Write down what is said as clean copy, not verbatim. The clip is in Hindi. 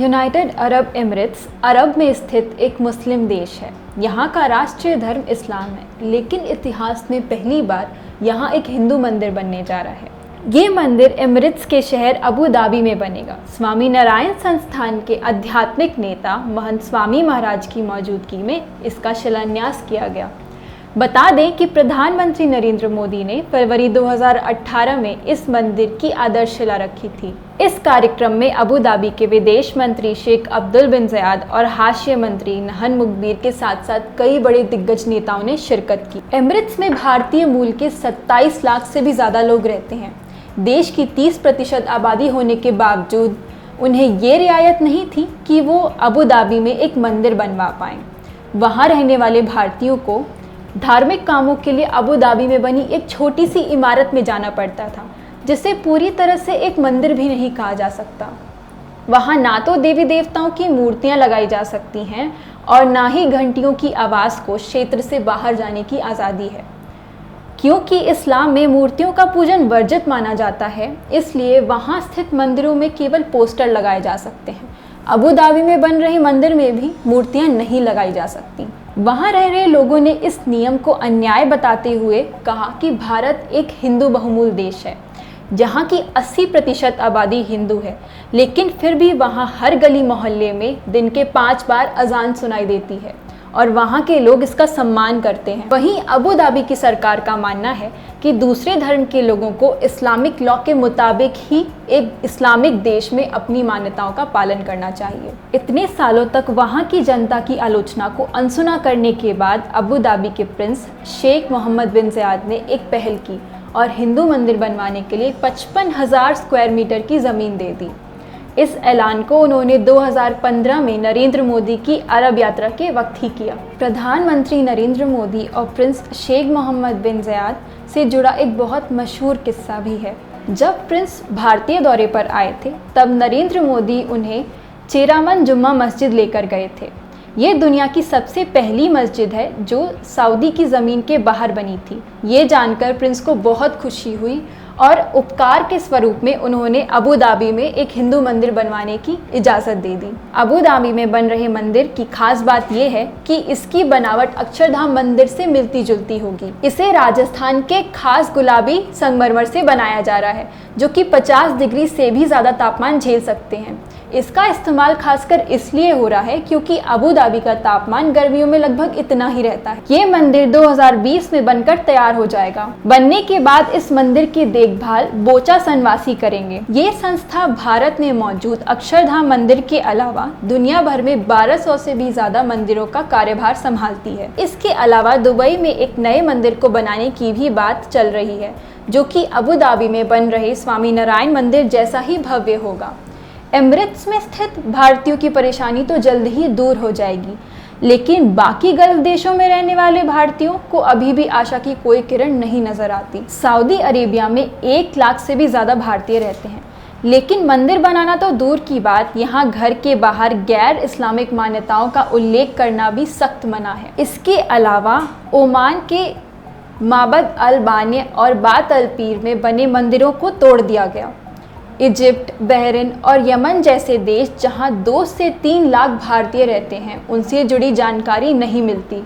यूनाइटेड अरब एमिरेट्स अरब में स्थित एक मुस्लिम देश है। यहाँ का राष्ट्रीय धर्म इस्लाम है, लेकिन इतिहास में पहली बार यहाँ एक हिंदू मंदिर बनने जा रहा है। ये मंदिर एमिरेट्स के शहर अबू धाबी में बनेगा। स्वामी नारायण संस्थान के आध्यात्मिक नेता महंत स्वामी महाराज की मौजूदगी में इसका शिलान्यास किया गया। बता दें कि प्रधानमंत्री नरेंद्र मोदी ने फरवरी 2018 में इस मंदिर की आधारशिला रखी थी। इस कार्यक्रम में अबू धाबी के विदेश मंत्री शेख अब्दुल बिन ज़याद और हाशिया मंत्री नहन मुखबिर के साथ साथ कई बड़े दिग्गज नेताओं ने शिरकत की। एमिरेट्स में भारतीय मूल के 27 लाख से भी ज़्यादा लोग रहते हैं। देश की 30% आबादी होने के बावजूद उन्हें ये रियायत नहीं थी कि वो अबू धाबी में एक मंदिर बनवा पाएँ। वहाँ रहने वाले भारतीयों को धार्मिक कामों के लिए अबू धाबी में बनी एक छोटी सी इमारत में जाना पड़ता था, जिसे पूरी तरह से एक मंदिर भी नहीं कहा जा सकता। वहाँ ना तो देवी देवताओं की मूर्तियाँ लगाई जा सकती हैं और ना ही घंटियों की आवाज़ को क्षेत्र से बाहर जाने की आज़ादी है। क्योंकि इस्लाम में मूर्तियों का पूजन वर्जित माना जाता है, इसलिए वहाँ स्थित मंदिरों में केवल पोस्टर लगाए जा सकते हैं। अबू धाबी में बन रहे मंदिर में भी मूर्तियाँ नहीं लगाई जा सकती। वहाँ रह रहे लोगों ने इस नियम को अन्याय बताते हुए कहा कि भारत एक हिंदू बहुमूल देश है, जहाँ की 80% आबादी हिंदू है, लेकिन फिर भी वहाँ हर गली मोहल्ले में दिन के 5 बार अजान सुनाई देती है और वहाँ के लोग इसका सम्मान करते हैं। वहीं अबू धाबी की सरकार का मानना है कि दूसरे धर्म के लोगों को इस्लामिक लॉ के मुताबिक ही एक इस्लामिक देश में अपनी मान्यताओं का पालन करना चाहिए। इतने सालों तक वहाँ की जनता की आलोचना को अनसुना करने के बाद अबू धाबी के प्रिंस शेख मोहम्मद बिन ज़याद ने एक पहल की और हिंदू मंदिर बनवाने के लिए 55,000 स्क्वायर मीटर की ज़मीन दे दी। इस ऐलान को उन्होंने 2015 में नरेंद्र मोदी की अरब यात्रा के वक्त ही किया। प्रधानमंत्री नरेंद्र मोदी और प्रिंस शेख मोहम्मद बिन ज़याद से जुड़ा एक बहुत मशहूर किस्सा भी है। जब प्रिंस भारतीय दौरे पर आए थे, तब नरेंद्र मोदी उन्हें चेरामन जुम्मा मस्जिद लेकर गए थे। ये दुनिया की सबसे पहली मस्जिद है जो सऊदी की ज़मीन के बाहर बनी थी। ये जानकर प्रिंस को बहुत खुशी हुई और उपकार के स्वरूप में उन्होंने अबू धाबी में एक हिंदू मंदिर बनवाने की इजाज़त दे दी। अबू धाबी में बन रहे मंदिर की खास बात यह है कि इसकी बनावट अक्षरधाम मंदिर से मिलती जुलती होगी। इसे राजस्थान के खास गुलाबी संगमरमर से बनाया जा रहा है, जो कि 50 डिग्री से भी ज़्यादा तापमान झेल सकते हैं। इसका इस्तेमाल खासकर इसलिए हो रहा है क्योंकि अबू धाबी का तापमान गर्मियों में लगभग इतना ही रहता है। ये मंदिर 2020 में बनकर तैयार हो जाएगा। बनने के बाद इस मंदिर की देखभाल बोचा सनवासी करेंगे। ये संस्था भारत में मौजूद अक्षरधाम मंदिर के अलावा दुनिया भर में 1200 से भी ज्यादा मंदिरों का कार्यभार संभालती है। इसके अलावा दुबई में एक नए मंदिर को बनाने की भी बात चल रही है, जो कि अबू धाबी में बन रहे स्वामी नारायण मंदिर जैसा ही भव्य होगा। एमिरेट्स में स्थित भारतीयों की परेशानी तो जल्द ही दूर हो जाएगी, लेकिन बाकी गल्फ देशों में रहने वाले भारतीयों को अभी भी आशा की कोई किरण नहीं नजर आती। सऊदी अरेबिया में 1 लाख से भी ज़्यादा भारतीय रहते हैं, लेकिन मंदिर बनाना तो दूर की बात, यहाँ घर के बाहर गैर इस्लामिक मान्यताओं का उल्लेख करना भी सख्त मना है। इसके अलावा ओमान के माबद अल बानिया और बात अल पीर में बने मंदिरों को तोड़ दिया गया। इजिप्ट, बहरीन और यमन जैसे देश जहां 2 से 3 लाख भारतीय रहते हैं, उनसे जुड़ी जानकारी नहीं मिलती।